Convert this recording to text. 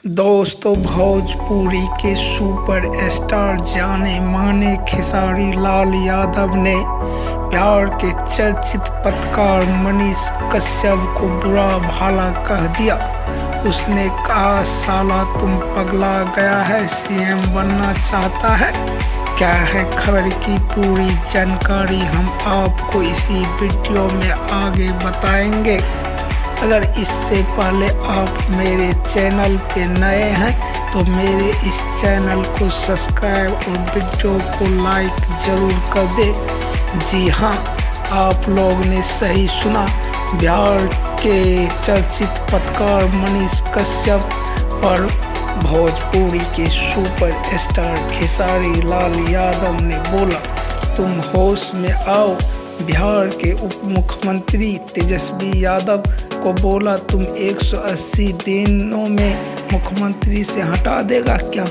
दोस्तों, भोजपुरी के super star जाने माने खेसारी लाल यादव ने बिहार के चर्चित पत्रकार मनीष कश्यप को बुरा भला कह दिया। उसने कहा, साला तुम पगला गया है, सीएम बनना चाहता है। क्या है खबर की पूरी जानकारी हम आपको इसी वीडियो में आगे बताएंगे। अगर इससे पहले आप मेरे चैनल पे नए हैं तो मेरे इस चैनल को सब्सक्राइब और वीडियो को लाइक ज़रूर कर दे। जी हाँ, आप लोग ने सही सुना। बिहार के चर्चित पत्रकार मनीष कश्यप पर भोजपुरी के सुपर स्टार खेसारी लाल यादव ने बोला, तुम होश में आओ। बिहार के उप मुख्यमंत्री तेजस्वी यादव को बोला, तुम 180 दिनों में मुख्यमंत्री से हटा देगा क्या?